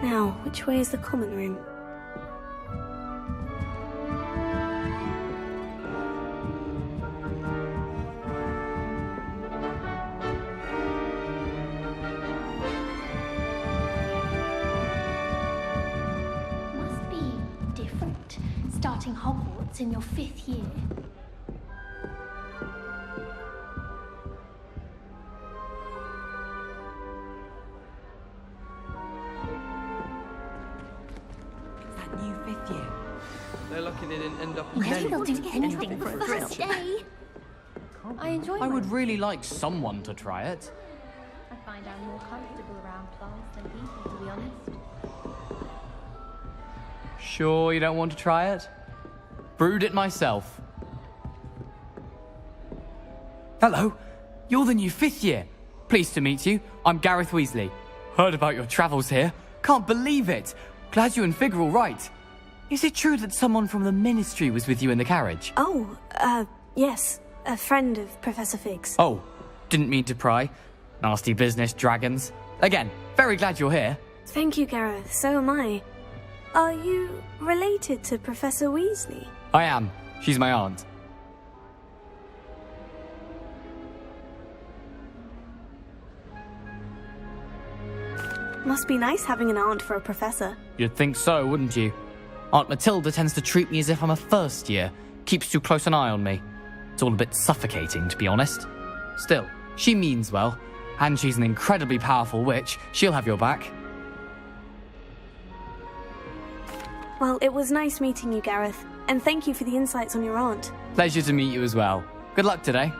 Now, which way is the common room? Must be different, starting Hogwarts in your 5th year. They're lucky they didn't end up Maybe they'll do anything for a thrill. I would really like someone to try it. I find I'm more comfortable around plants than people, to be honest. Sure you don't want to try it? Brewed it myself. Hello, you're the new 5th year. Pleased to meet you. I'm Gareth Weasley. Heard about your travels here. Can't believe it. Glad you and Fig are all right. Is it true that someone from the Ministry was with you in the carriage? Oh, yes. A friend of Professor Fig's. Oh, didn't mean to pry. Nasty business, dragons. Again, very glad you're here. Thank you, Gareth. So am I. Are you related to Professor Weasley? I am. She's my aunt. Must be nice having an aunt for a professor. You'd think so, wouldn't you? Aunt Matilda tends to treat me as if I'm a first year. Keeps too close an eye on me. It's all a bit suffocating, to be honest. Still, she means well. And she's an incredibly powerful witch. She'll have your back. Well, it was nice meeting you, Gareth. And thank you for the insights on your aunt. Pleasure to meet you as well. Good luck today.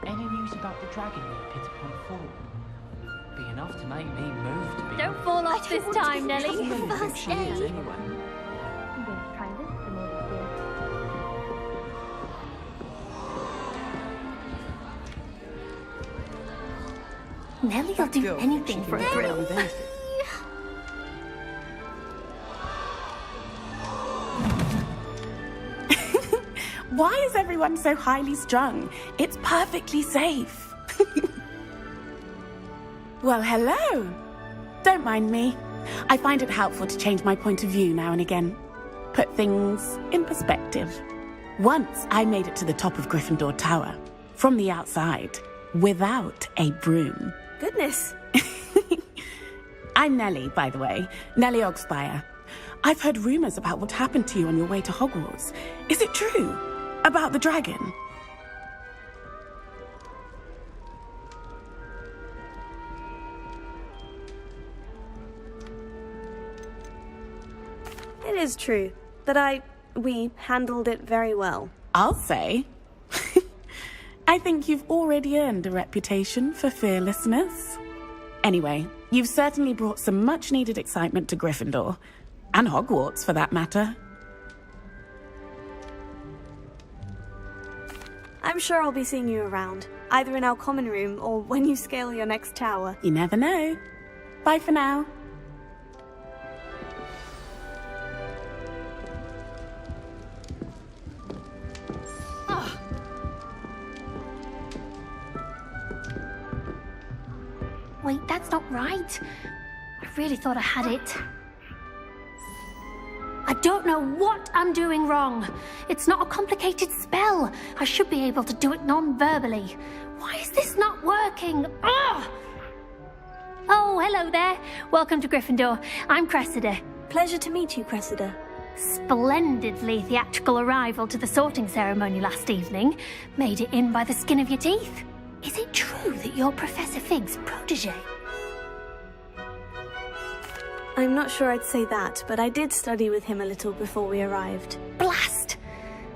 Any news about the dragon near Pitterpond Fall? Be enough to make me move to be. Don't fall off this time, Nelly. First she is anyway. I'm going to try this for more experience. Nelly'll do anything for a thrill. Why is everyone so highly strung? It's perfectly safe. Well, hello. Don't mind me. I find it helpful to change my point of view now and again. Put things in perspective. Once I made it to the top of Gryffindor Tower, from the outside, without a broom. Goodness. I'm Nellie, by the way. Nellie Ogspire. I've heard rumors about what happened to you on your way to Hogwarts. Is it true? About the dragon? It is true that we handled it very well. I'll say. I think you've already earned a reputation for fearlessness. Anyway, you've certainly brought some much-needed excitement to Gryffindor. And Hogwarts, for that matter. I'm sure I'll be seeing you around, either in our common room or when you scale your next tower. You never know. Bye for now. Wait, that's not right. I really thought I had it. I don't know what I'm doing wrong. It's not a complicated spell. I should be able to do it non-verbally. Why is this not working? Ugh! Oh, hello there. Welcome to Gryffindor. I'm Cressida. Pleasure to meet you, Cressida. Splendidly theatrical arrival to the sorting ceremony last evening. Made it in by the skin of your teeth. Is it true that you're Professor Fig's protege? I'm not sure I'd say that, but I did study with him a little before we arrived. Blast!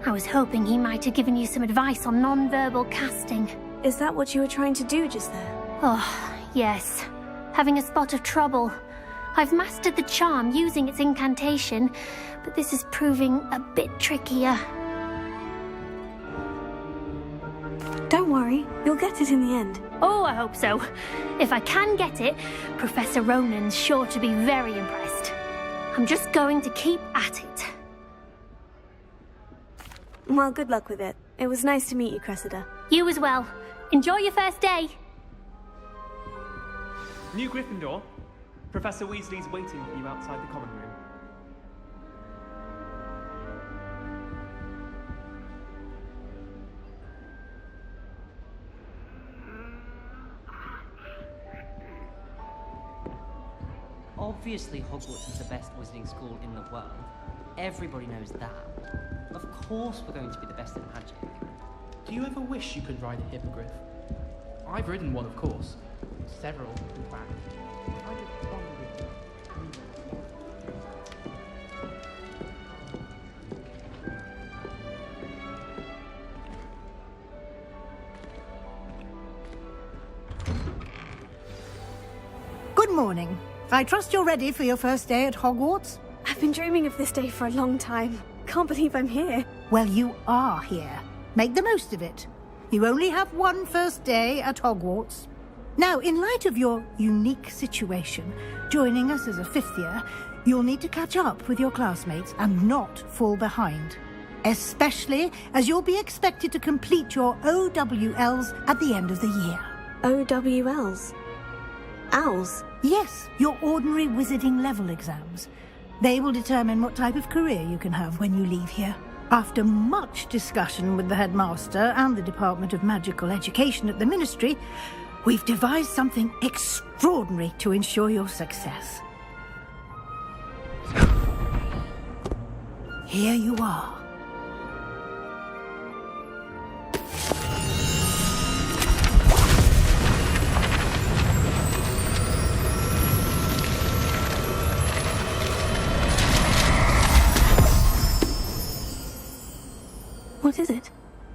I was hoping he might have given you some advice on non-verbal casting. Is that what you were trying to do just there? Oh, yes. Having a spot of trouble. I've mastered the charm using its incantation, but this is proving a bit trickier. Don't worry, you'll get it in the end. Oh, I hope so. If I can get it, Professor Ronan's sure to be very impressed. I'm just going to keep at it. Well, good luck with it. It was nice to meet you, Cressida. You as well. Enjoy your first day. New Gryffindor, Professor Weasley's waiting for you outside the common room. Obviously, Hogwarts is the best wizarding school in the world. Everybody knows that. Of course we're going to be the best in magic. Do you ever wish you could ride a hippogriff? I've ridden one, of course. Several, in fact. I just wondered- Good morning. I trust you're ready for your first day at Hogwarts? I've been dreaming of this day for a long time. Can't believe I'm here. Well, you are here. Make the most of it. You only have one first day at Hogwarts. Now, in light of your unique situation, joining us as a fifth year, you'll need to catch up with your classmates and not fall behind. Especially as you'll be expected to complete your OWLs at the end of the year. OWLs? Owls? Yes, your ordinary wizarding level exams. They will determine what type of career you can have when you leave here. After much discussion with the headmaster and the Department of Magical Education at the Ministry, we've devised something extraordinary to ensure your success. Here you are. What is it?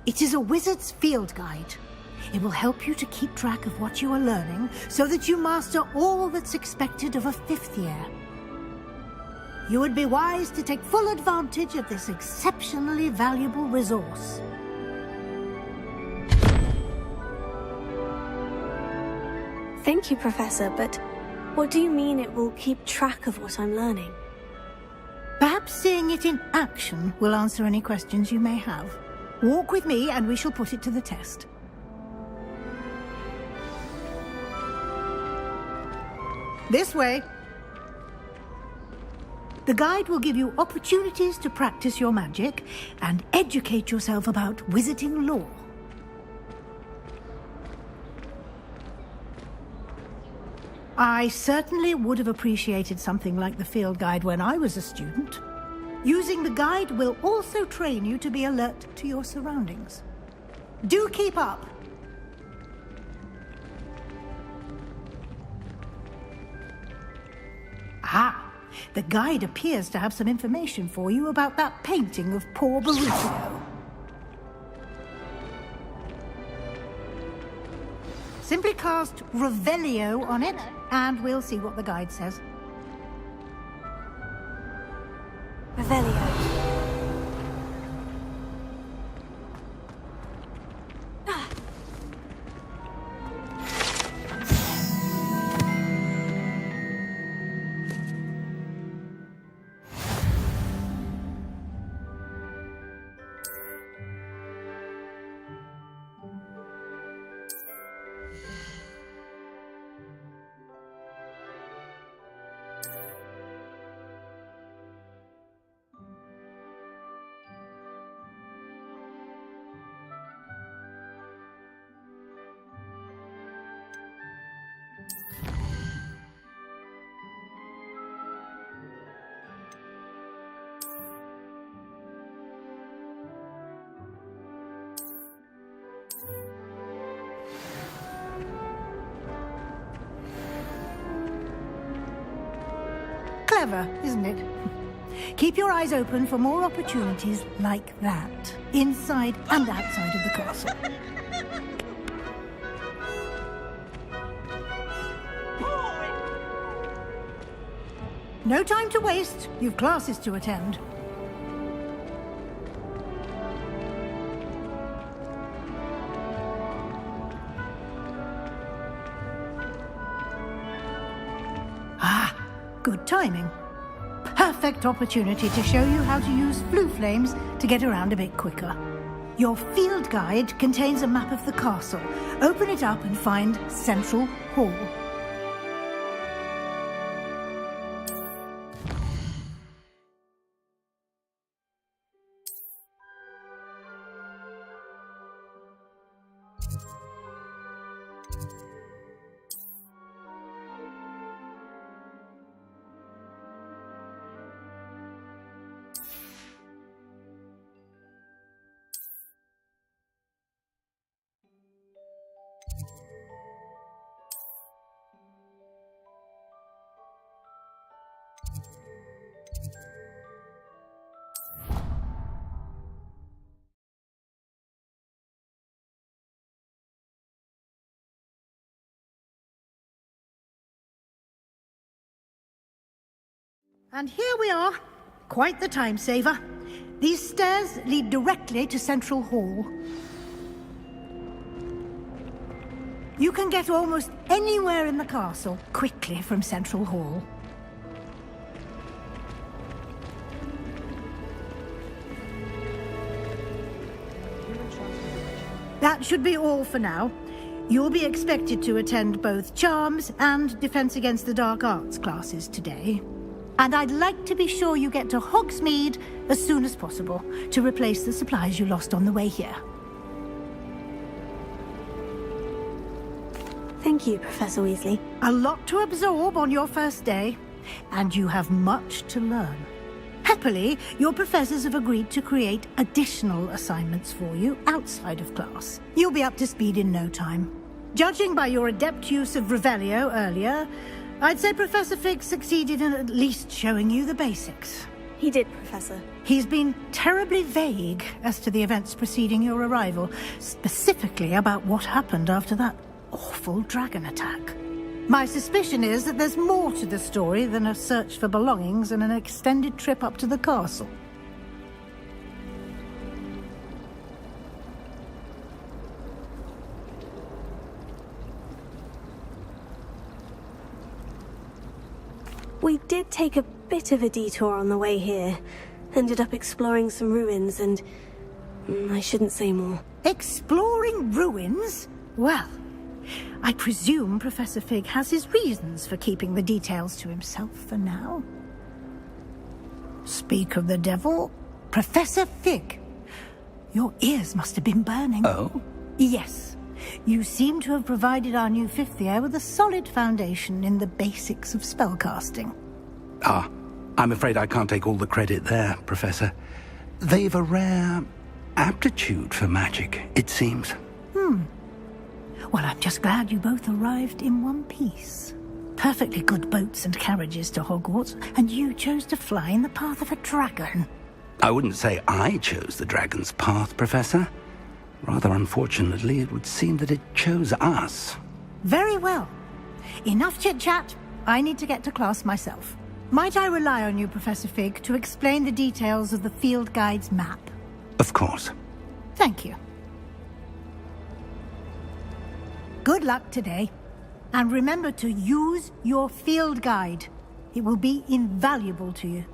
It is a wizard's field guide. It will help you to keep track of what you are learning so that you master all that's expected of a fifth year. You would be wise to take full advantage of this exceptionally valuable resource. Thank you, Professor, but what do you mean it will keep track of what I'm learning? Perhaps seeing it in action will answer any questions you may have. Walk with me and we shall put it to the test. This way. The guide will give you opportunities to practice your magic and educate yourself about wizarding lore. I certainly would have appreciated something like the field guide when I was a student. Using the guide will also train you to be alert to your surroundings. Do keep up! Ah, the guide appears to have some information for you about that painting of poor Baruchio. Simply cast Revelio on it, and we'll see what the guide says. Revelio. Clever, isn't it? Keep your eyes open for more opportunities like that, inside and outside of the castle. No time to waste. You've classes to attend. Ah, good timing. Perfect opportunity to show you how to use flue flames to get around a bit quicker. Your field guide contains a map of the castle. Open it up and find Central Hall. And here we are. Quite the time saver. These stairs lead directly to Central Hall. You can get almost anywhere in the castle quickly from Central Hall. That should be all for now. You'll be expected to attend both Charms and Defense Against the Dark Arts classes today. And I'd like to be sure you get to Hogsmeade as soon as possible to replace the supplies you lost on the way here. Thank you, Professor Weasley. A lot to absorb on your first day, and you have much to learn. Happily, your professors have agreed to create additional assignments for you outside of class. You'll be up to speed in no time. Judging by your adept use of Revelio earlier, I'd say Professor Fig succeeded in at least showing you the basics. He did, Professor. He's been terribly vague as to the events preceding your arrival, specifically about what happened after that awful dragon attack. My suspicion is that there's more to the story than a search for belongings and an extended trip up to the castle. We did take a bit of a detour on the way here. Ended up exploring some ruins and... I shouldn't say more. Exploring ruins? Well, I presume Professor Fig has his reasons for keeping the details to himself for now. Speak of the devil, Professor Fig. Your ears must have been burning. Oh? Yes. You seem to have provided our new fifth year with a solid foundation in the basics of spellcasting. Ah, I'm afraid I can't take all the credit there, Professor. They've a rare aptitude for magic, it seems. Well, I'm just glad you both arrived in one piece. Perfectly good boats and carriages to Hogwarts, and you chose to fly in the path of a dragon. I wouldn't say I chose the dragon's path, Professor. Rather unfortunately, it would seem that it chose us. Very well. Enough chit-chat. I need to get to class myself. Might I rely on you, Professor Fig, to explain the details of the field guide's map? Of course. Thank you. Good luck today. And remember to use your field guide. It will be invaluable to you.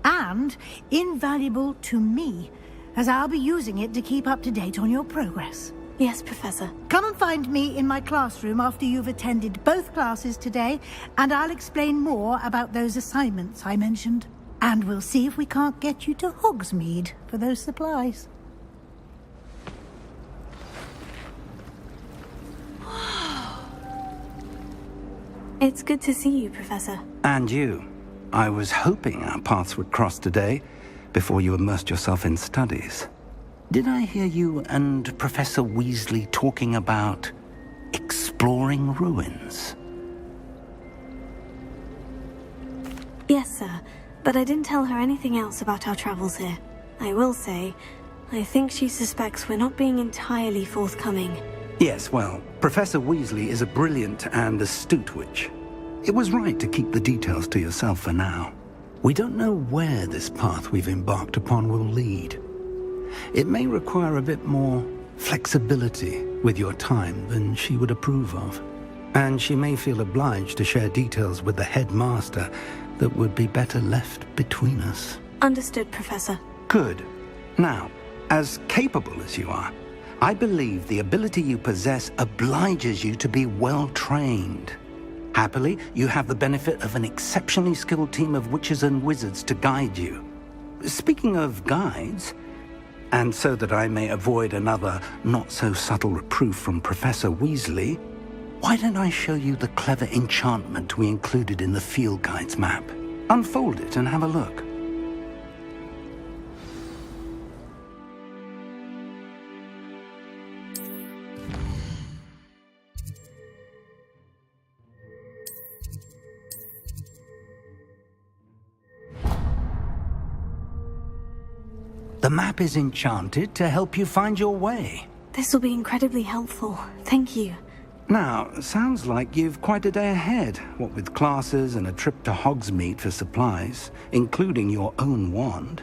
And invaluable to me, as I'll be using it to keep up to date on your progress. Yes, Professor. Come and find me in my classroom after you've attended both classes today, and I'll explain more about those assignments I mentioned. And we'll see if we can't get you to Hogsmeade for those supplies. It's good to see you, Professor. And you. I was hoping our paths would cross today, before you immersed yourself in studies. Did I hear you and Professor Weasley talking about exploring ruins? Yes, sir. But I didn't tell her anything else about our travels here. I will say, I think she suspects we're not being entirely forthcoming. Yes, well, Professor Weasley is a brilliant and astute witch. It was right to keep the details to yourself for now. We don't know where this path we've embarked upon will lead. It may require a bit more flexibility with your time than she would approve of. And she may feel obliged to share details with the headmaster that would be better left between us. Understood, Professor. Good. Now, As capable as you are, I believe the ability you possess obliges you to be well trained. Happily, you have the benefit of an exceptionally skilled team of witches and wizards to guide you. Speaking of guides, and so that I may avoid another not-so-subtle reproof from Professor Weasley, why don't I show you the clever enchantment we included in the field guide's map? Unfold it and have a look. The map is enchanted to help you find your way. This will be incredibly helpful. Thank you. Now, sounds like you've quite a day ahead, what with classes and a trip to Hogsmeade for supplies, including your own wand.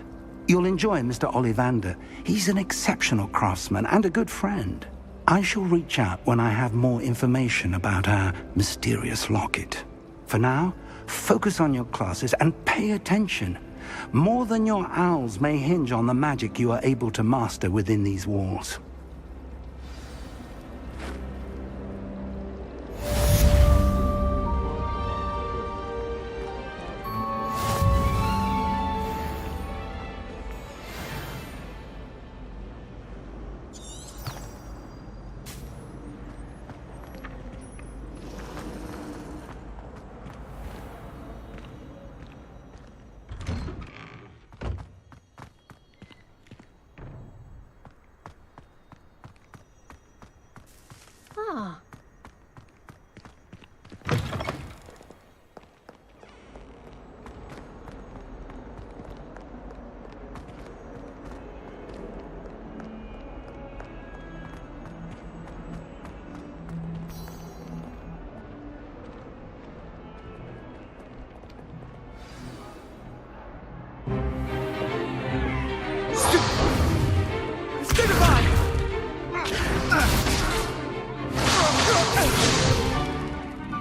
You'll enjoy Mr. Ollivander. He's an exceptional craftsman and a good friend. I shall reach out when I have more information about our mysterious locket. For now, focus on your classes and pay attention. More than your owls may hinge on the magic you are able to master within these walls.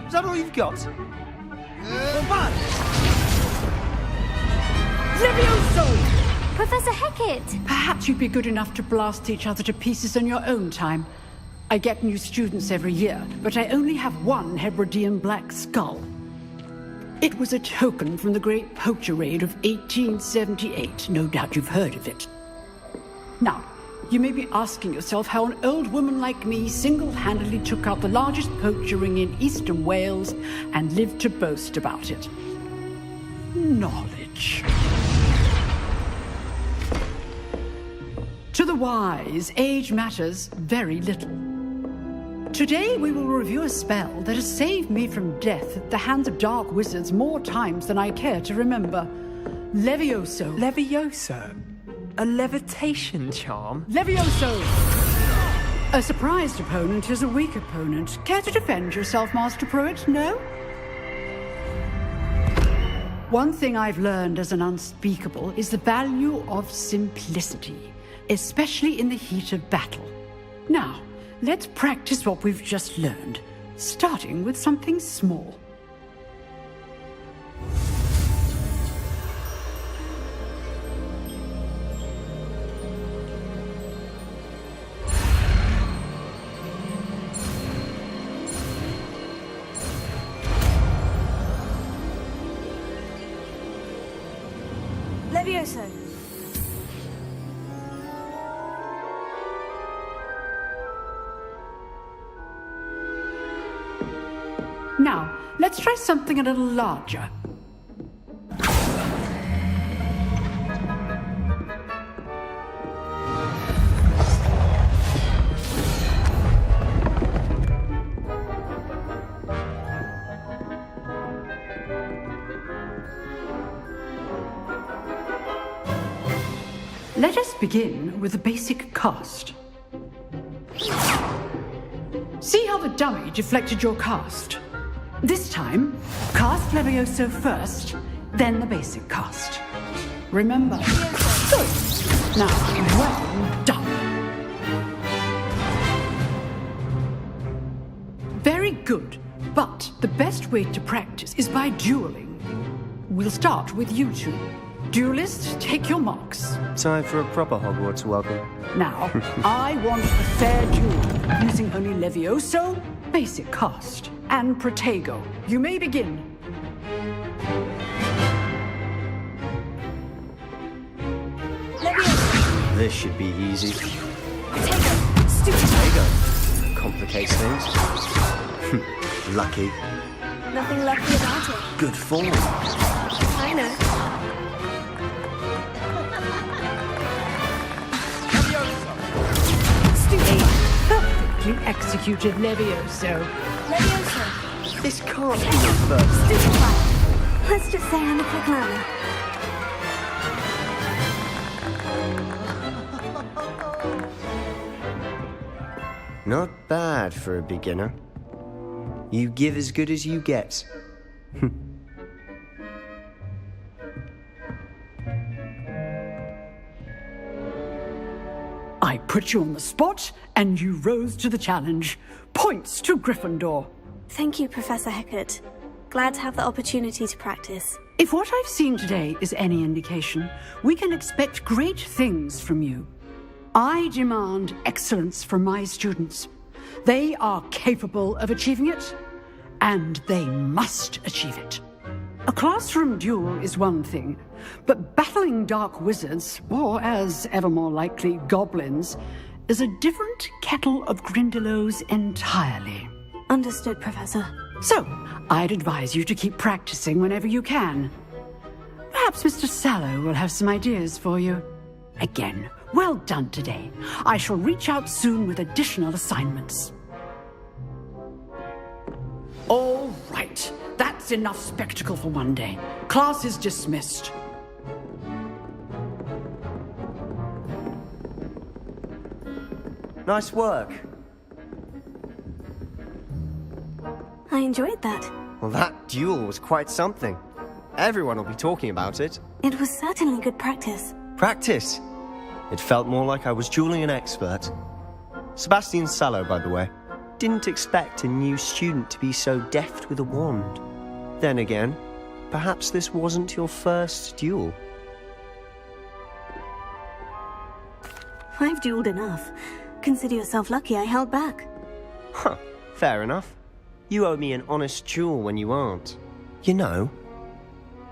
Is that all you've got? Levioso! Professor Hecat! Perhaps you'd be good enough to blast each other to pieces in your own time. I get new students every year, but I only have one Hebridean black skull. It was a token from the Great Poacher Raid of 1878. No doubt you've heard of it. Now, you may be asking yourself how an old woman like me single-handedly took out the largest poacher ring in eastern Wales and lived to boast about it. Knowledge. To the wise, age matters very little. Today we will review a spell that has saved me from death at the hands of dark wizards more times than I care to remember. Levioso. Levioso? A levitation charm? Levioso! A surprised opponent is a weak opponent. Care to defend yourself, Master Pruitt? No? One thing I've learned as an unspeakable is the value of simplicity, especially in the heat of battle. Now, let's practice what we've just learned, starting with something small. Levioso! Now, let's try something a little larger. Let us begin with the basic cast. See how the dummy deflected your cast? This time, cast Levioso first, then the basic cast. Remember? Good. Now, well done. Very good, but the best way to practice is by dueling. We'll start with you two. Duelist, take your marks. Time for a proper Hogwarts welcome. Now, I want a fair duel, using only Levioso, basic cast, and Protego. You may begin. This should be easy. Protego! Stupid! Protego. Complicates things. Lucky. Nothing lucky about it. Good form. I know. Stupid! Perfectly executed Levioso. Leviosa. This can't be your first. Stupid. Let's just say I'm a quick learner. Not bad for a beginner. You give as good as you get. I put you on the spot, and you rose to the challenge. Points to Gryffindor. Thank you, Professor Hecat. Glad to have the opportunity to practice. If what I've seen today is any indication, we can expect great things from you. I demand excellence from my students. They are capable of achieving it, and they must achieve it. A classroom duel is one thing, but battling dark wizards, or as ever more likely, goblins, is a different kettle of Grindylows entirely. Understood, Professor. So, I'd advise you to keep practicing whenever you can. Perhaps Mr. Sallow will have some ideas for you. Again, well done today. I shall reach out soon with additional assignments. All right. That's enough spectacle for one day. Class is dismissed. Nice work. I enjoyed that. Well, that duel was quite something. Everyone will be talking about it. It was certainly good practice. Practice. It felt more like I was dueling an expert. Sebastian Sallow, by the way. Didn't expect a new student to be so deft with a wand. Then again, perhaps this wasn't your first duel. I've dueled enough. Consider yourself lucky I held back. Huh, fair enough. You owe me an honest duel when you aren't. You know,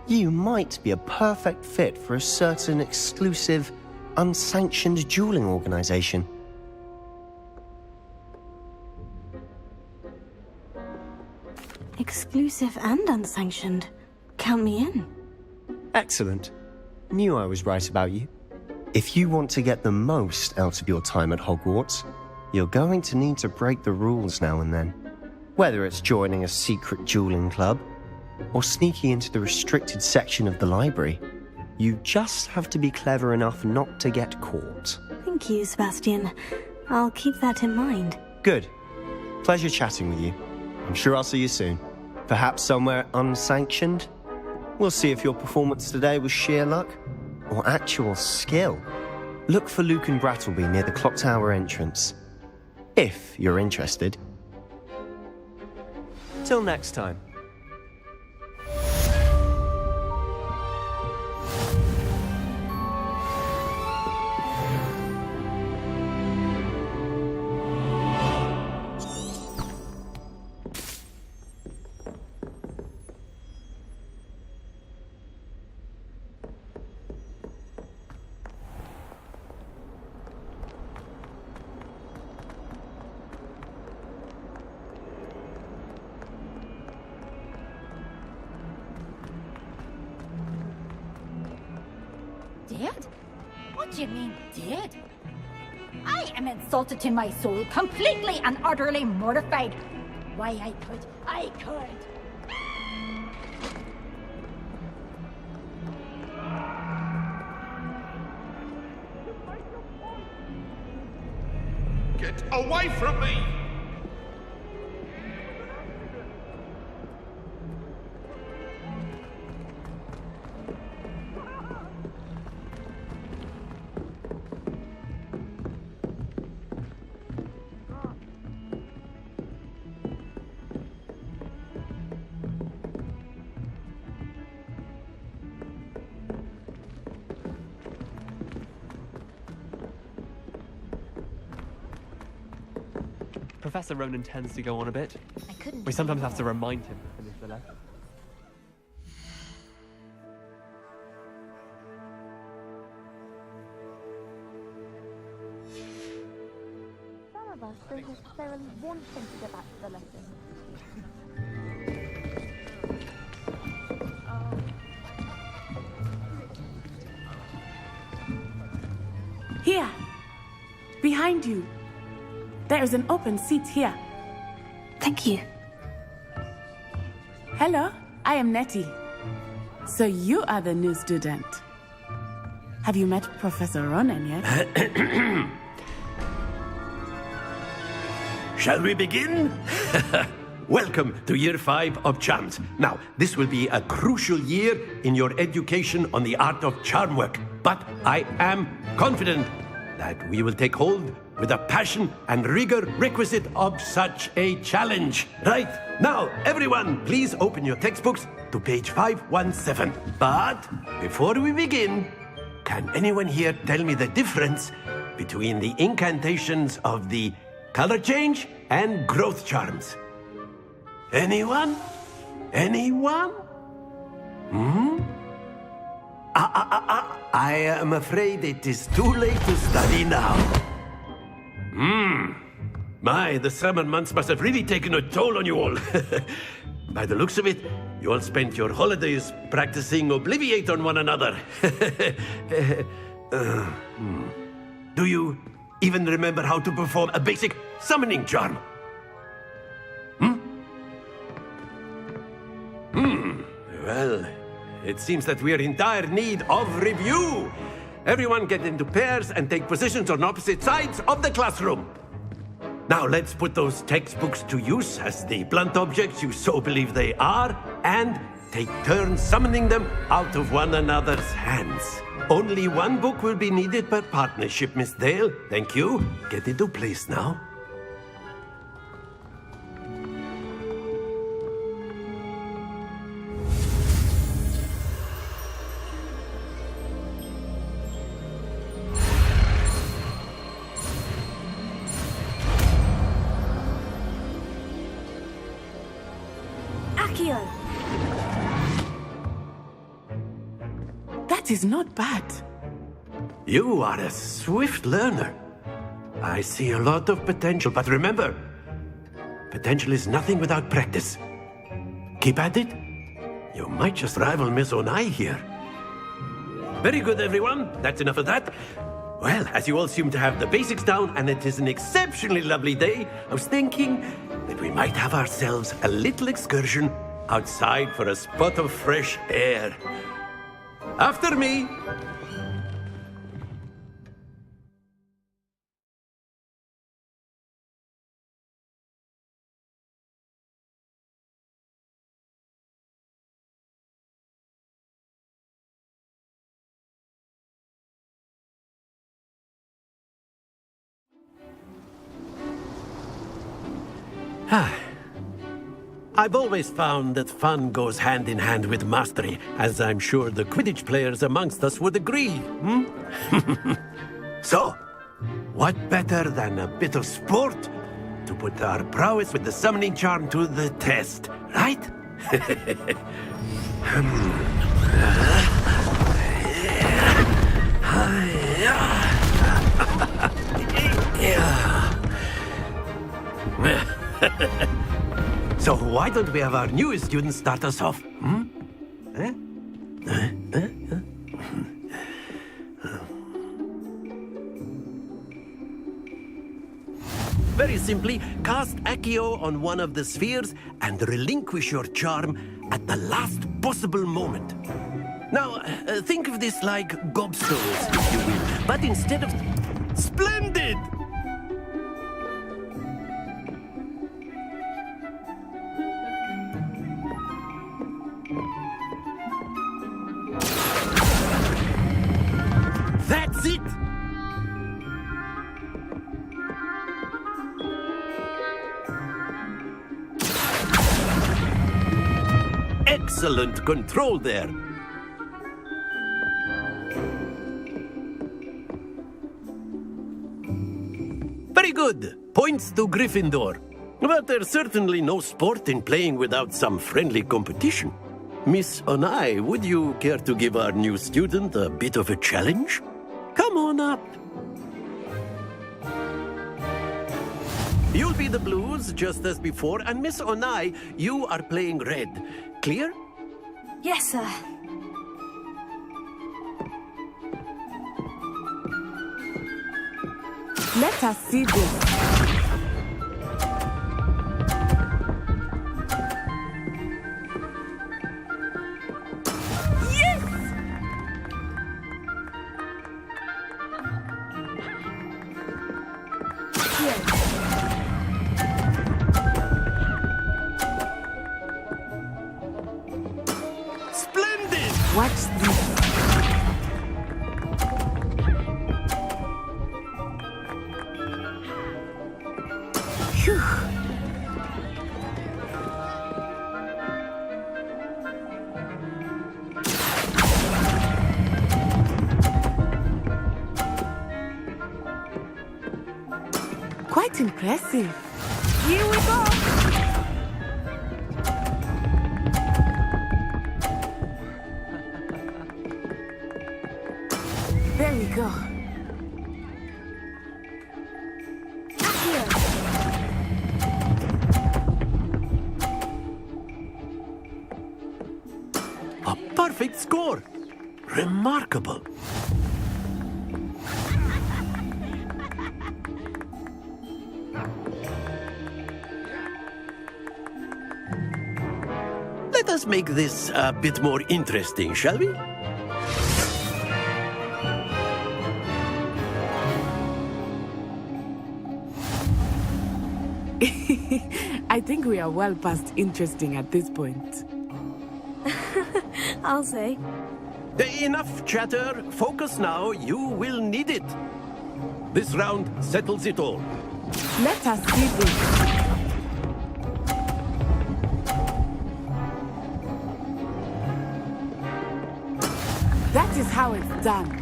you might be a perfect fit for a certain exclusive, unsanctioned dueling organization. Exclusive and unsanctioned. Count me in. Excellent. Knew I was right about you. If you want to get the most out of your time at Hogwarts, you're going to need to break the rules now and then. Whether it's joining a secret dueling club, or sneaking into the restricted section of the library, you just have to be clever enough not to get caught. Thank you, Sebastian. I'll keep that in mind. Good. Pleasure chatting with you. I'm sure I'll see you soon. Perhaps somewhere unsanctioned? We'll see if your performance today was sheer luck or actual skill. Look for Luke and Brattleby near the clock tower entrance. If you're interested. Till next time. Dead? What do you mean, dead? I am insulted to my soul, completely and utterly mortified. Why, I could. Get away from me! Professor Ronan tends to go on a bit. I couldn't. We sometimes have to remind him to finish the lesson. Some of us don't necessarily want him to get back to the lesson. Here! Behind you! There is an open seat here. Thank you. Hello, I am Nettie. So you are the new student. Have you met Professor Ronan yet? Shall we begin? Welcome to Year 5 of Charms. Now, this will be a crucial year in your education on the art of charm work. But I am confident that we will take hold with the passion and rigor requisite of such a challenge. Right, now, everyone, please open your textbooks to page 517. But before we begin, can anyone here tell me the difference between the incantations of the color change and growth charms? Anyone? Anyone? I am afraid it is too late to study now. My, the summer months must have really taken a toll on you all. By the looks of it, you all spent your holidays practicing Obliviate on one another. Do you even remember how to perform a basic summoning charm? Well, it seems that we are in dire need of review. Everyone get into pairs and take positions on opposite sides of the classroom. Now let's put those textbooks to use as the blunt objects you so believe they are, and take turns summoning them out of one another's hands. Only one book will be needed per partnership, Miss Dale. Thank you. Get into place now. That is not bad. You are a swift learner. I see a lot of potential, but remember, potential is nothing without practice. Keep at it. You might just rival Miss Onai here. Very good, everyone. That's enough of that. Well, as you all seem to have the basics down, and it is an exceptionally lovely day, I was thinking that we might have ourselves a little excursion outside for a spot of fresh air. After me. I've always found that fun goes hand in hand with mastery, as I'm sure the Quidditch players amongst us would agree. So, what better than a bit of sport to put our prowess with the summoning charm to the test, right? So why don't we have our newest student start us off? Very simply, cast Accio on one of the spheres and relinquish your charm at the last possible moment. Now, think of this like gobstones, if you will, but instead of... Splendid! That's it! Excellent control there. Very good. Points to Gryffindor. But there's certainly no sport in playing without some friendly competition. Miss Onai, would you care to give our new student a bit of a challenge? Come on up. You'll be the blues, just as before, and Miss Onai, you are playing red. Clear? Yes, sir. Let us see this. Splendid! Watch this. Phew. Quite impressive. Here we go. There we go. A perfect score. Remarkable. Let us make this a bit more interesting, shall we? I think we are well past interesting at this point. I'll say. Enough chatter. Focus now. You will need it. This round settles it all. Let us see this. That is how it's done.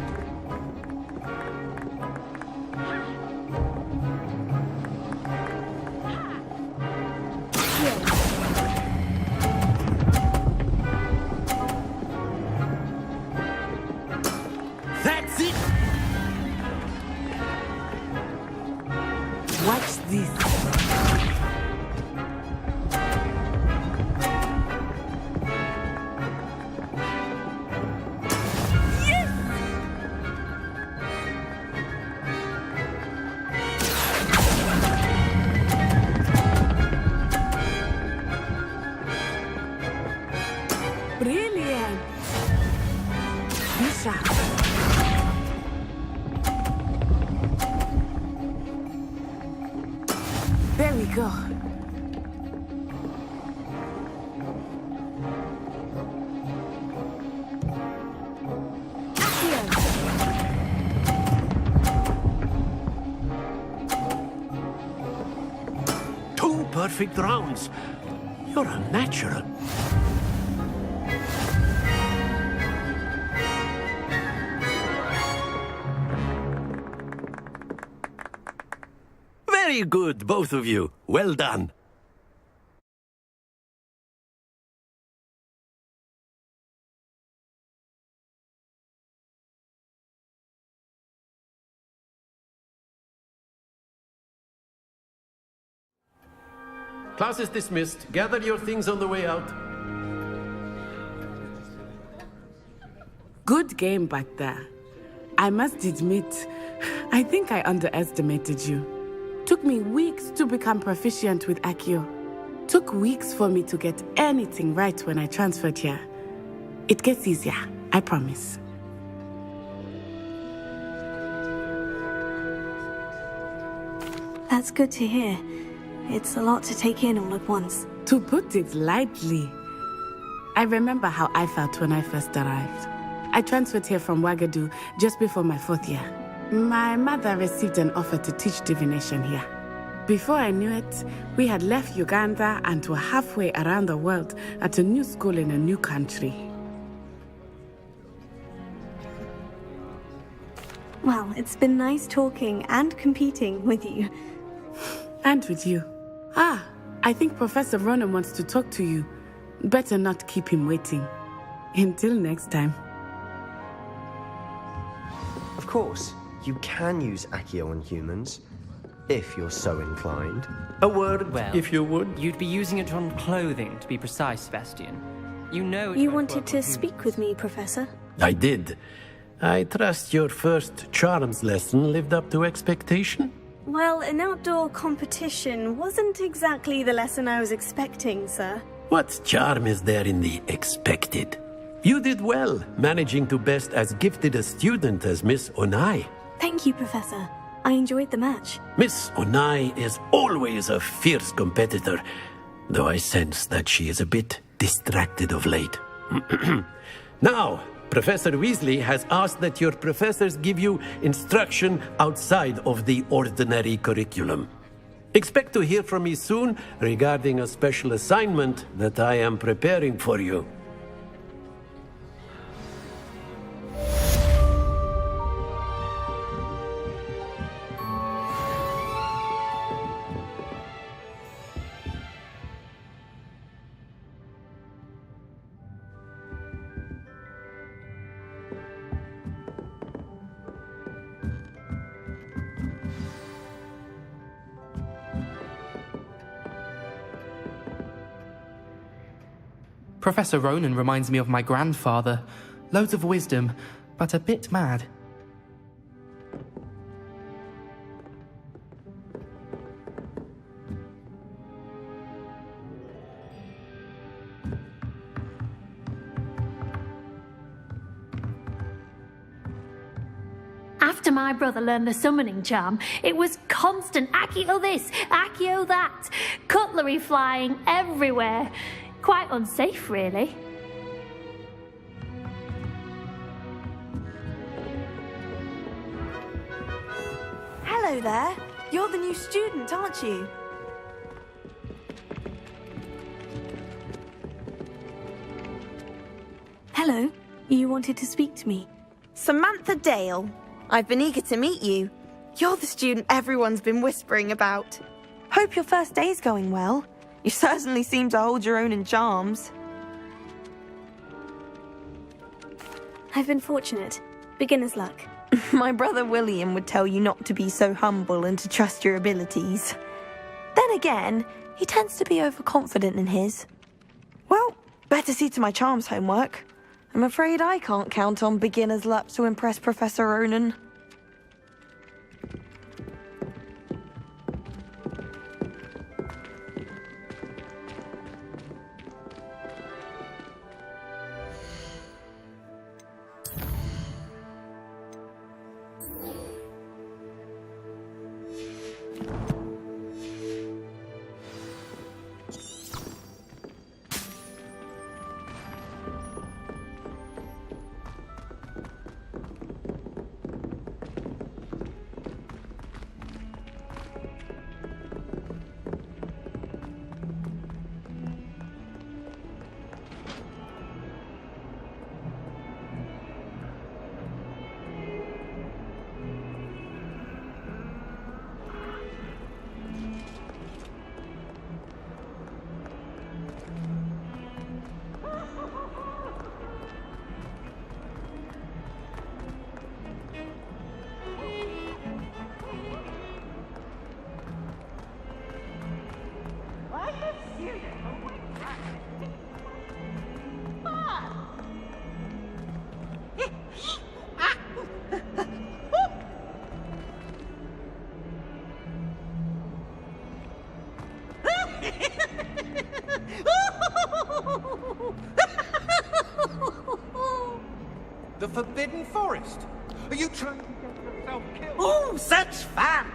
That's it! Watch this. Brilliant! Bishop. There we go. Two perfect rounds. You're a natural. Very good, both of you. Well done. Class is dismissed. Gather your things on the way out. Good game back there. I must admit, I think I underestimated you. Took me weeks to become proficient with Accio. Took weeks for me to get anything right when I transferred here. It gets easier, I promise. That's good to hear. It's a lot to take in all at once. To put it lightly, I remember how I felt when I first arrived. I transferred here from Wagadu just before my 4th year. My mother received an offer to teach divination here. Before I knew it, we had left Uganda and were halfway around the world at a new school in a new country. Well, it's been nice talking and competing with you. And with you. Ah, I think Professor Ronan wants to talk to you. Better not keep him waiting. Until next time. Of course, you can use Accio on humans, if you're so inclined. A word, Well, if you would. You'd be using it on clothing, to be precise, Sebastian. You know it You won't wanted work to on speak humans. with me, Professor? I did. I trust your first charms lesson lived up to expectation? Well, an outdoor competition wasn't exactly the lesson I was expecting, sir. What charm is there in the expected? You did well, managing to best as gifted a student as Miss Onai. Thank you, Professor. I enjoyed the match. Miss Onai is always a fierce competitor, though I sense that she is a bit distracted of late. Now, Professor Weasley has asked that your professors give you instruction outside of the ordinary curriculum. Expect to hear from me soon regarding a special assignment that I am preparing for you. Professor Ronan reminds me of my grandfather. Loads of wisdom, but a bit mad. After my brother learned the summoning charm, it was constant Accio this, Accio that, cutlery flying everywhere. Quite unsafe, really. Hello there. You're the new student, aren't you? Hello. You wanted to speak to me? Samantha Dale. I've been eager to meet you. You're the student everyone's been whispering about. Hope your first day's going well. You certainly seem to hold your own in charms. I've been fortunate. Beginner's luck. My brother William would tell you not to be so humble and to trust your abilities. Then again, he tends to be overconfident in his. Well, better see to my charms homework. I'm afraid I can't count on beginner's luck to impress Professor Ronan. The Forbidden Forest? Are you trying to get yourself killed? Oh, such fun!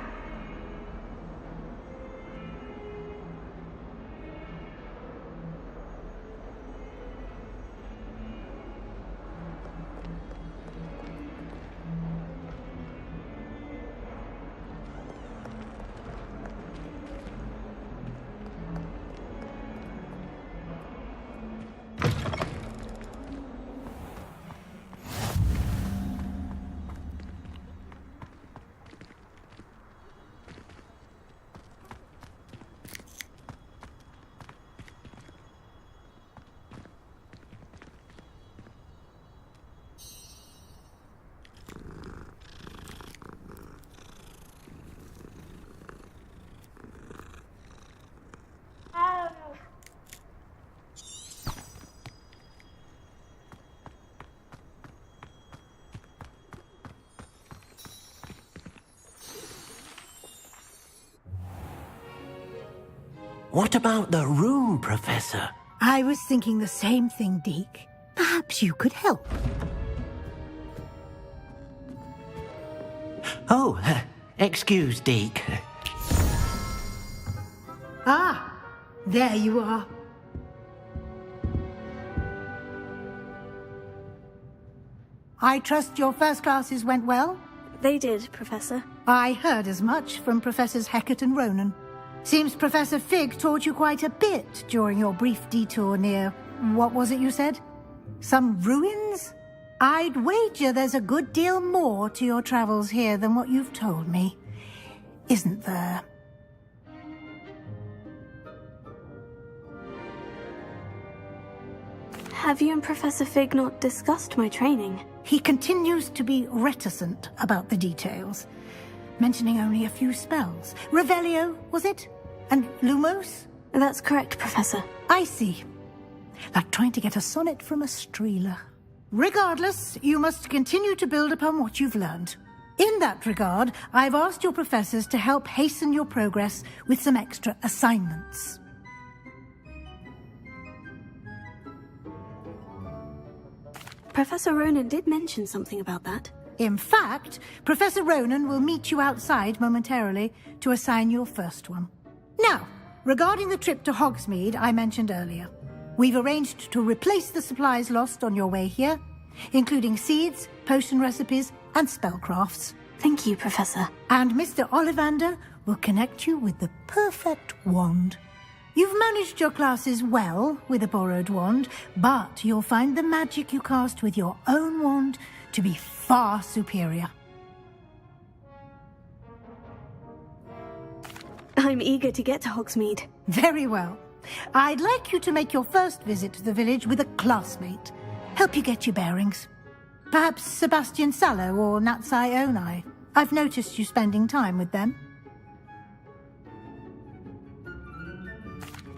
What about the room, Professor? I was thinking the same thing, Deke. Perhaps you could help. Oh, excuse, Deke. Ah, there you are. I trust your first classes went well? They did, Professor. I heard as much from Professors Hecat and Ronan. Seems Professor Fig taught you quite a bit during your brief detour near... what was it you said? Some ruins? I'd wager there's a good deal more to your travels here than what you've told me. Isn't there? Have you and Professor Fig not discussed my training? He continues to be reticent about the details, mentioning only a few spells. Revelio, was it? And Lumos? That's correct, Professor. I see. Like trying to get a sonnet from a streeler. Regardless, you must continue to build upon what you've learned. In that regard, I've asked your professors to help hasten your progress with some extra assignments. Professor Ronan did mention something about that. In fact, Professor Ronan will meet you outside momentarily to assign your first one. Now, regarding the trip to Hogsmeade I mentioned earlier, we've arranged to replace the supplies lost on your way here, including seeds, potion recipes, and spellcrafts. Thank you, Professor. And Mr. Ollivander will connect you with the perfect wand. You've managed your classes well with a borrowed wand, but you'll find the magic you cast with your own wand to be far superior. I'm eager to get to Hogsmeade. Very well. I'd like you to make your first visit to the village with a classmate. Help you get your bearings. Perhaps Sebastian Sallow or Natsai Onai. I've noticed you spending time with them.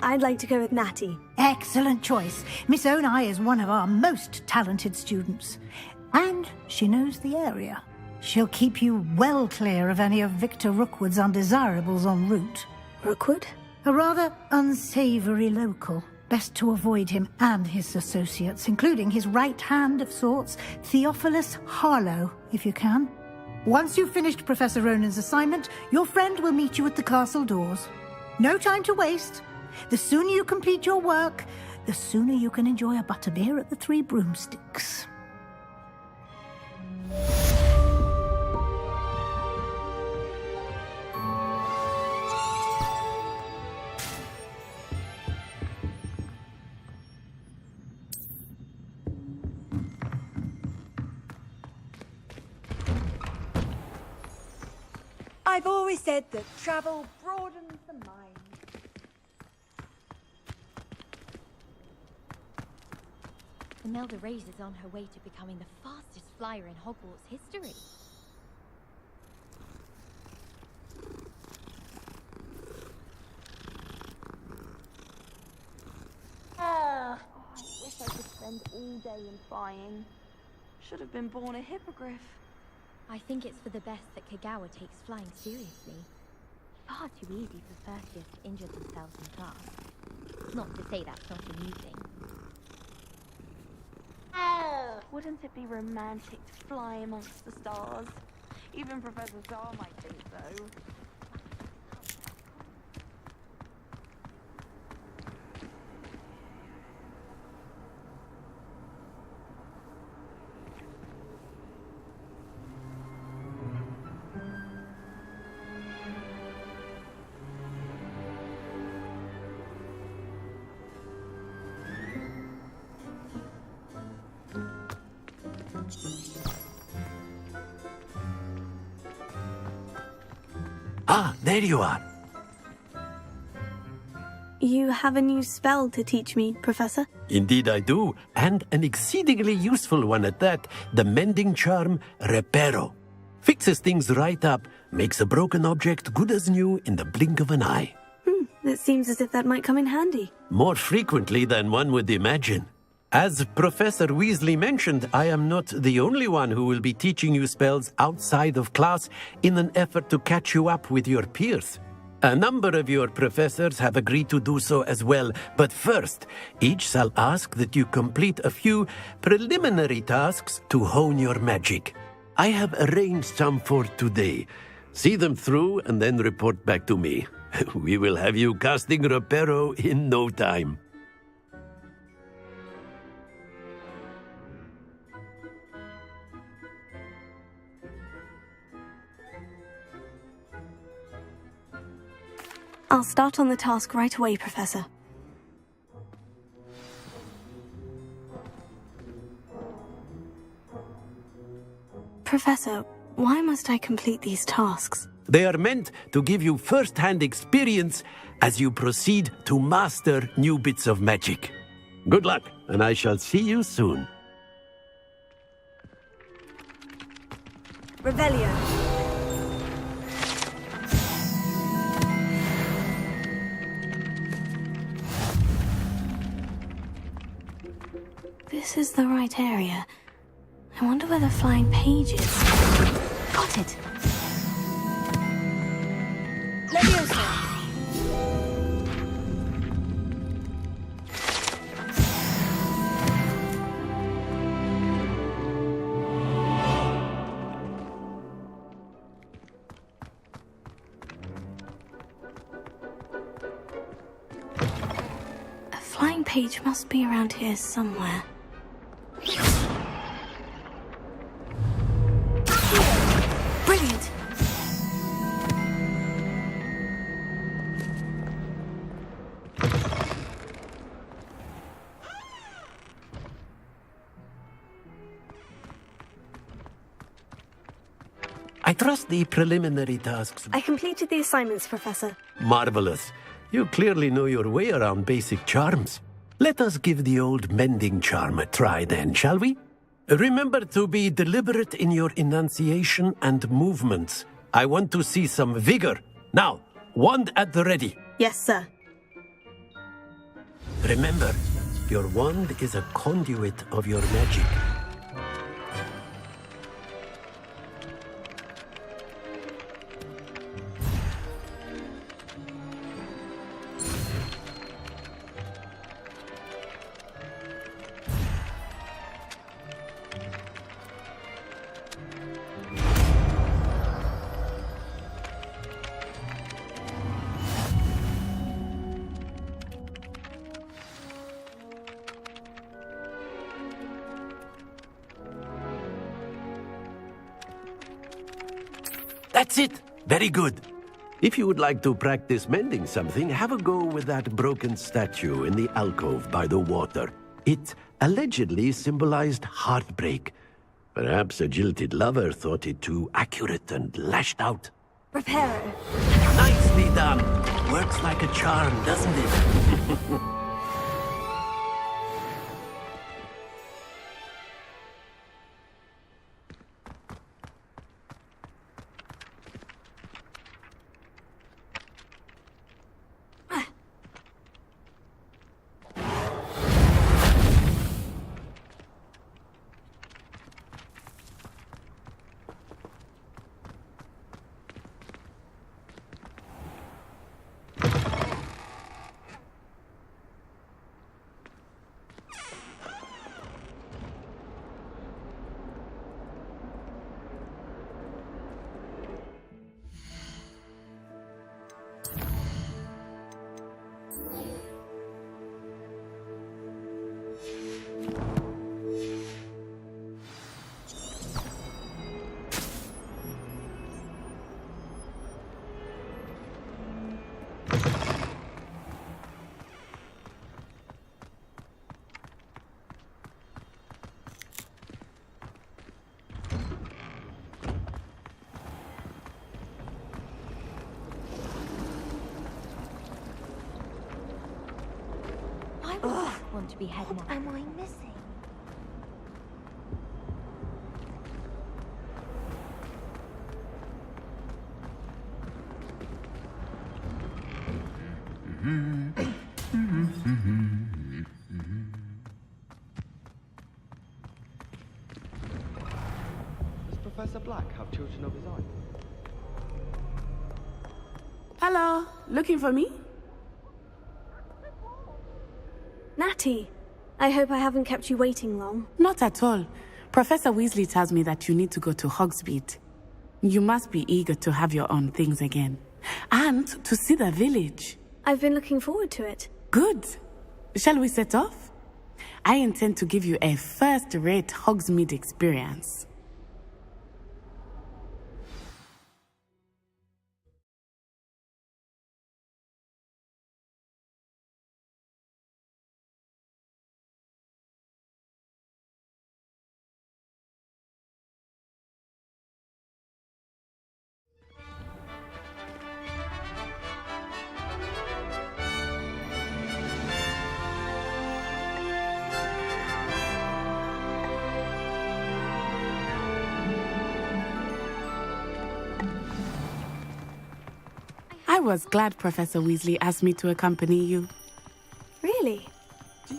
I'd like to go with Natty. Excellent choice. Miss Onai is one of our most talented students. And she knows the area. She'll keep you well clear of any of Victor Rookwood's undesirables en route. Rookwood? A rather unsavoury local. Best to avoid him and his associates, including his right hand of sorts, Theophilus Harlow, if you can. Once you've finished Professor Ronan's assignment, your friend will meet you at the castle doors. No time to waste. The sooner you complete your work, the sooner you can enjoy a butterbeer at the Three Broomsticks. I've always said that travel broadens the mind. Imelda Reyes is on her way to becoming the fastest flyer in Hogwarts history. I wish I could spend all day in flying. Should have been born a hippogriff. I think it's for the best that Kagawa takes flying seriously. Far too easy for first years to injure themselves in class. Not to say that's not amusing. Wouldn't it be romantic to fly amongst the stars? Even Professor Star might think so. Ah, there you are. You have a new spell to teach me, Professor? Indeed I do, and an exceedingly useful one at that. The mending charm, Reparo. Fixes things right up, makes a broken object good as new in the blink of an eye. It seems as if that might come in handy. More frequently than one would imagine. As Professor Weasley mentioned, I am not the only one who will be teaching you spells outside of class in an effort to catch you up with your peers. A number of your professors have agreed to do so as well, but first, each shall ask that you complete a few preliminary tasks to hone your magic. I have arranged some for today. See them through and then report back to me. We will have you casting Reparo in no time. I'll start on the task right away, Professor. Professor, why must I complete these tasks? They are meant to give you first-hand experience as you proceed to master new bits of magic. Good luck, and I shall see you soon. Revelio. This is the right area. I wonder where the flying page is. Got it. Leviosa. A flying page must be around here somewhere. Brilliant! I trust the preliminary tasks. I completed the assignments, Professor. Marvelous. You clearly know your way around basic charms. Let us give the old mending charm a try then, shall we? Remember to be deliberate in your enunciation and movements. I want to see some vigor. Now, wand at the ready. Yes, sir. Remember, your wand is a conduit of your magic. That's it! Very good. If you would like to practice mending something, have a go with that broken statue in the alcove by the water. It allegedly symbolized heartbreak. Perhaps a jilted lover thought it too accurate and lashed out. Reparo. Nicely done! Works like a charm, doesn't it? Want to be heading What am I missing? Does Professor Black have children of his own? Hello, looking for me? Natty, I hope I haven't kept you waiting long. Not at all. Professor Weasley tells me that you need to go to Hogsmeade. You must be eager to have your own things again. And to see the village. I've been looking forward to it. Good. Shall we set off? I intend to give you a first-rate Hogsmeade experience. I was glad Professor Weasley asked me to accompany you. Really?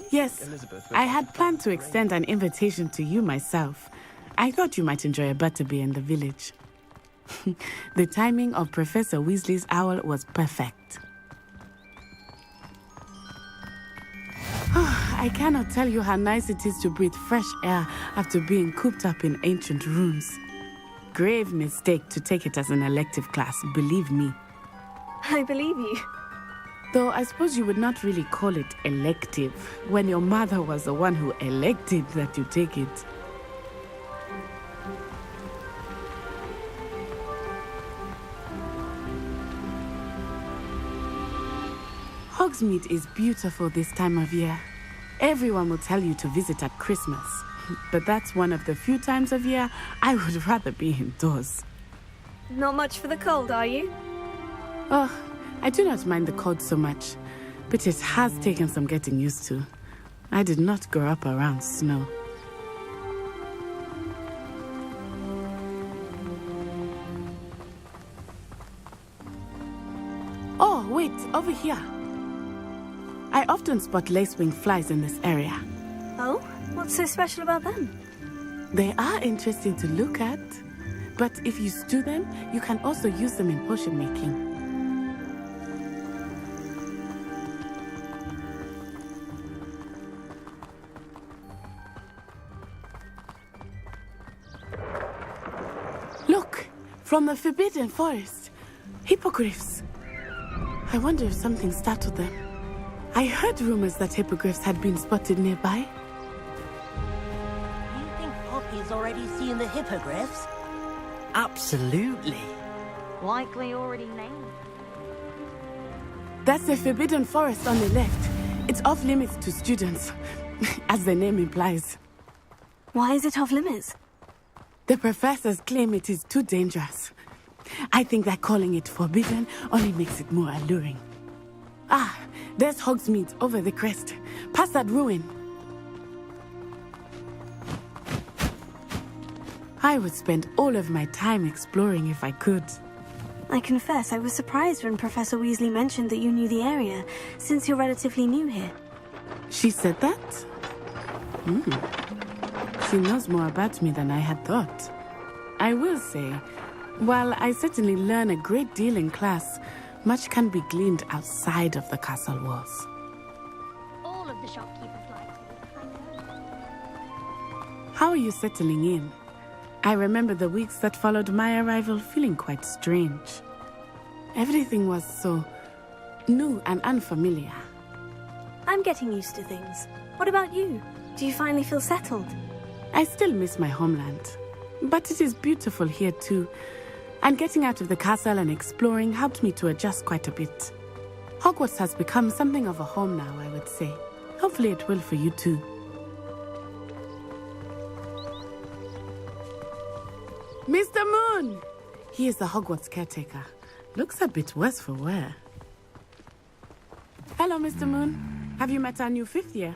Yes, I had planned to extend an invitation to you myself. I thought you might enjoy a butterbeer in the village. The timing of Professor Weasley's owl was perfect. I cannot tell you how nice it is to breathe fresh air after being cooped up in ancient rooms. Grave mistake to take it as an elective class, believe me. I believe you. Though I suppose you would not really call it elective when your mother was the one who elected that you take it. Hogsmeade is beautiful this time of year. Everyone will tell you to visit at Christmas, but that's one of the few times of year I would rather be indoors. Not much for the cold, are you? Oh, I do not mind the cold so much, but it has taken some getting used to. I did not grow up around snow. Oh, wait, over here. I often spot lacewing flies in this area. Oh? What's so special about them? They are interesting to look at, but if you stew them, you can also use them in potion making. Look, from the Forbidden Forest, hippogriffs. I wonder if something startled them. I heard rumors that hippogriffs had been spotted nearby. You think Poppy's already seen the hippogriffs? Absolutely. Likely already named. That's the Forbidden Forest on the left. It's off limits to students, as the name implies. Why is it off limits? The professors claim it is too dangerous. I think that calling it forbidden only makes it more alluring. Ah, there's Hogsmeade over the crest. Past that ruin. I would spend all of my time exploring if I could. I confess I was surprised when Professor Weasley mentioned that you knew the area, since you're relatively new here. She said that? She knows more about me than I had thought. I will say, while I certainly learn a great deal in class, much can be gleaned outside of the castle walls. All of the shopkeepers like you. How are you settling in? I remember the weeks that followed my arrival feeling quite strange. Everything was so new and unfamiliar. I'm getting used to things. What about you? Do you finally feel settled? I still miss my homeland, but it is beautiful here too. And getting out of the castle and exploring helped me to adjust quite a bit. Hogwarts has become something of a home now, I would say. Hopefully it will for you too. Mr. Moon! He is the Hogwarts caretaker. Looks a bit worse for wear. Hello, Mr. Moon. Have you met our new fifth year?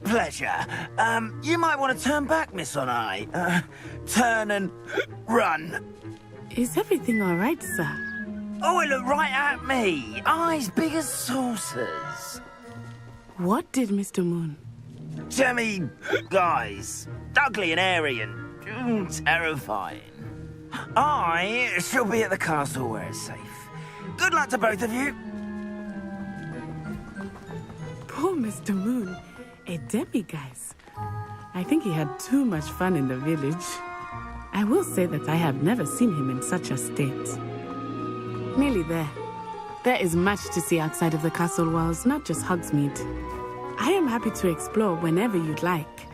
Pleasure. You might want to turn back, Miss On-Eye. Turn and run. Is everything all right, sir? Oh, it looked right at me. Eyes big as saucers. What did Mr. Moon? Jemmy, guys. Ugly and airy and terrifying. I shall be at the castle where it's safe. Good luck to both of you. Poor Mr. Moon, a demiguise. I think he had too much fun in the village. I will say that I have never seen him in such a state. Nearly there. There is much to see outside of the castle walls, not just Hogsmeade. I am happy to explore whenever you'd like.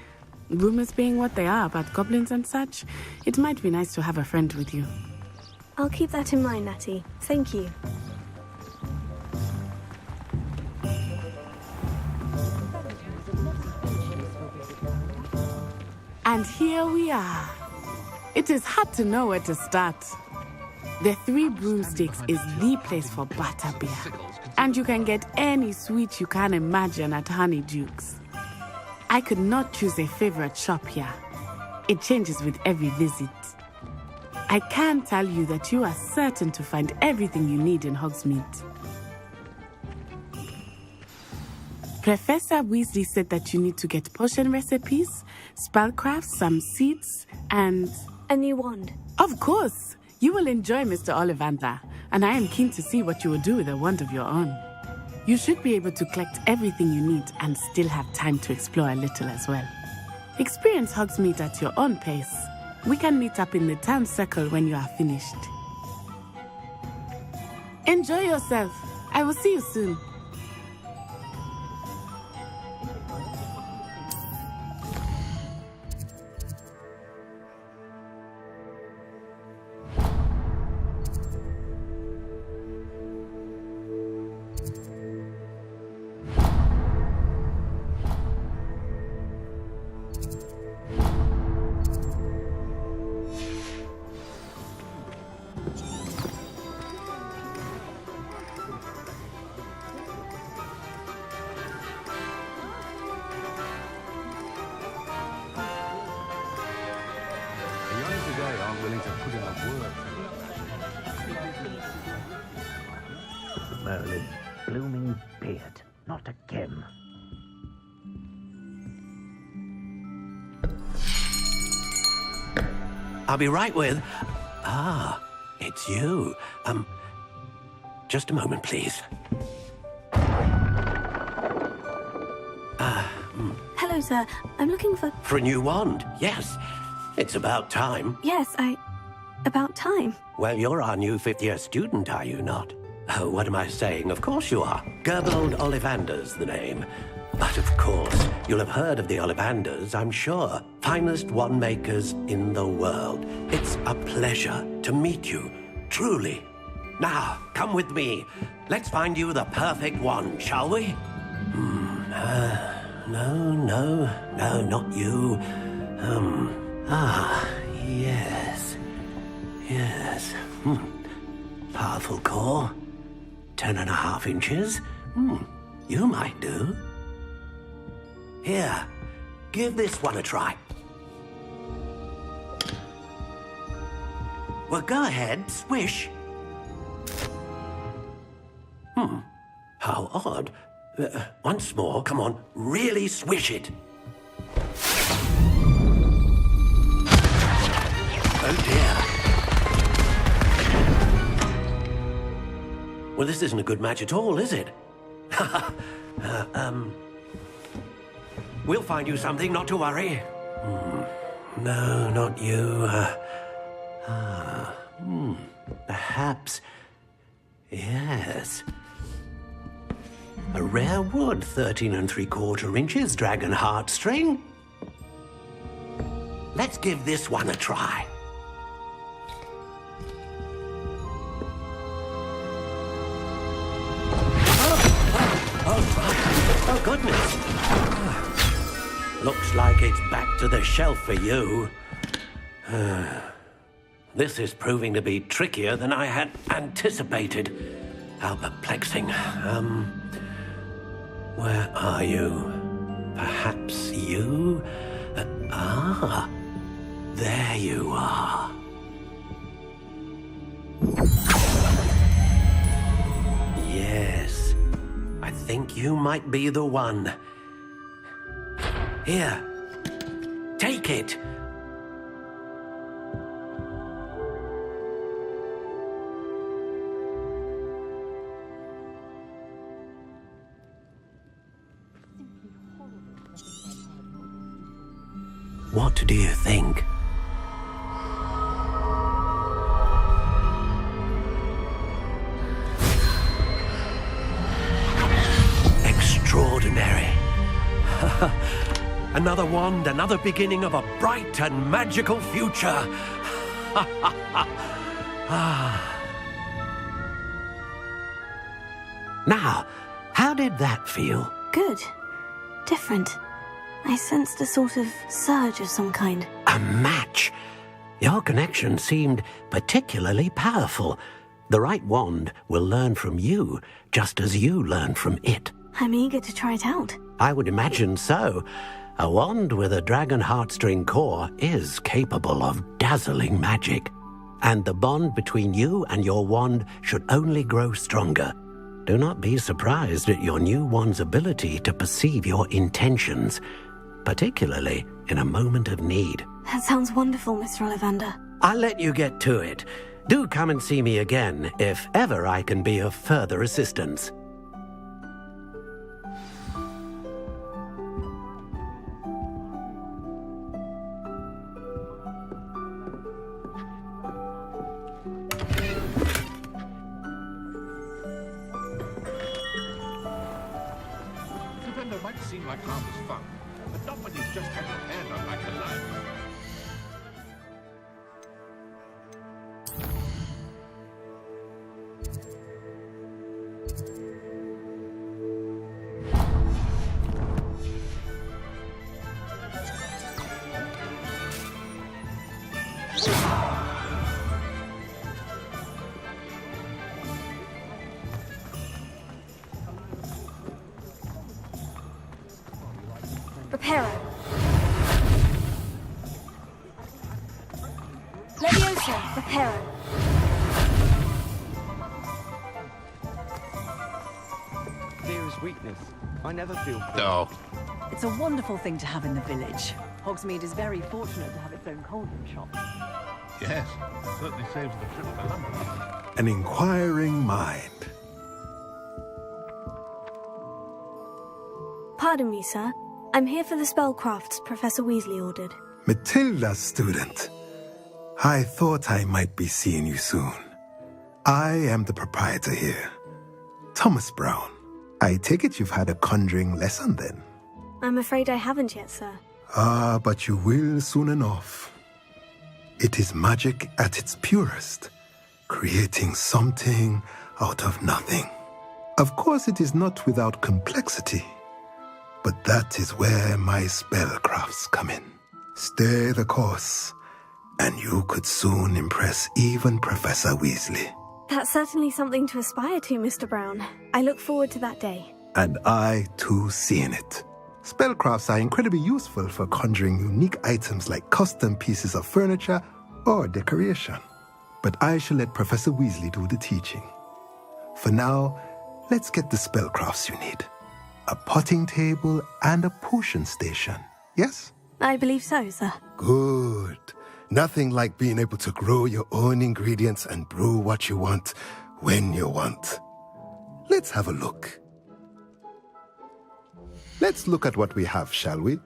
Rumors being what they are about goblins and such, it might be nice to have a friend with you. I'll keep that in mind, Natty. Thank you. And here we are. It is hard to know where to start. The Three Broomsticks is the place for butterbeer. And you can get any sweet you can imagine at Honeydukes. I could not choose a favorite shop here. It changes with every visit. I can tell you that you are certain to find everything you need in Hogsmeade. Professor Weasley said that you need to get potion recipes, spellcraft, some seeds, and... a new wand. Of course! You will enjoy Mr. Ollivander, and I am keen to see what you will do with a wand of your own. You should be able to collect everything you need and still have time to explore a little as well. Experience Hogsmeade at your own pace. We can meet up in the town circle when you are finished. Enjoy yourself. I will see you soon. Merlin, blooming beard, not again. I'll be right with... Ah, it's you. Just a moment, please. Hello, sir. I'm looking for... For a new wand, yes. It's about time. Yes, about time. Well, you're our new fifth-year student, are you not? Oh, what am I saying? Of course you are. Gerbold Ollivander's the name. But of course, you'll have heard of the Ollivanders, I'm sure. Finest wand makers in the world. It's a pleasure to meet you, truly. Now, come with me. Let's find you the perfect wand, shall we? No, not you. Yes. Powerful core. 10.5 inches. You might do. Here, give this one a try. Well, go ahead, swish. How odd. Once more, come on, really swish it. Oh dear. Well, this isn't a good match at all, is it? We'll find you something, not to worry. No, not you. Perhaps. Yes. A rare wood, 13 3/4 inches, dragon heartstring. Let's give this one a try. Oh, goodness. Looks like it's back to the shelf for you. This is proving to be trickier than I had anticipated. How perplexing. Where are you? Perhaps you? There you are. Yes, I think you might be the one. Here, take it. What do you think? Extraordinary. Another wand, another beginning of a bright and magical future. Now, how did that feel? Good. Different. I sensed a sort of surge of some kind. A match. Your connection seemed particularly powerful. The right wand will learn from you, just as you learn from it. I'm eager to try it out. I would imagine so. A wand with a dragon heartstring core is capable of dazzling magic. And the bond between you and your wand should only grow stronger. Do not be surprised at your new wand's ability to perceive your intentions, particularly in a moment of need. That sounds wonderful, Mr. Ollivander. I'll let you get to it. Do come and see me again if ever I can be of further assistance. Gryffindor might seem like harmless fun, but not when you've just had your hand on like a knife. Reparo. Leviosa, Reparo. Fear is weakness. I never feel fear. No. It's a wonderful thing to have in the village. Hogsmeade is very fortunate to have its own cauldron shop. Yes, certainly saves the trip to London. An inquiring mind. Pardon me, sir. I'm here for the spellcrafts Professor Weasley ordered. Matilda, student. I thought I might be seeing you soon. I am the proprietor here, Thomas Brown. I take it you've had a conjuring lesson then? I'm afraid I haven't yet, sir. Ah, but you will soon enough. It is magic at its purest, creating something out of nothing. Of course, it is not without complexity, but that is where my spellcrafts come in. Stay the course, and you could soon impress even Professor Weasley. That's certainly something to aspire to, Mr. Brown. I look forward to that day. And I, too, seeing it. Spellcrafts are incredibly useful for conjuring unique items like custom pieces of furniture or decoration. But I shall let Professor Weasley do the teaching. For now, let's get the spellcrafts you need. A potting table and a potion station, yes? I believe so, sir. Good. Nothing like being able to grow your own ingredients and brew what you want when you want. Let's have a look. Let's look at what we have, shall we?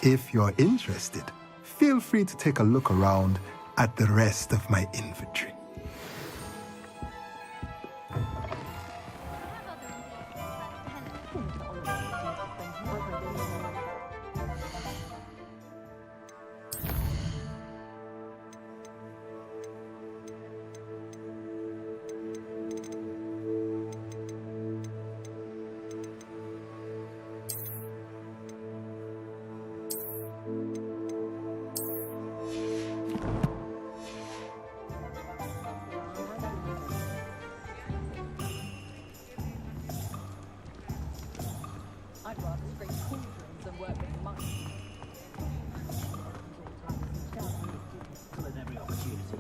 If you're interested, feel free to take a look around at the rest of my inventory. I'd rather scrape cauldrons than work with monks. At every opportunity.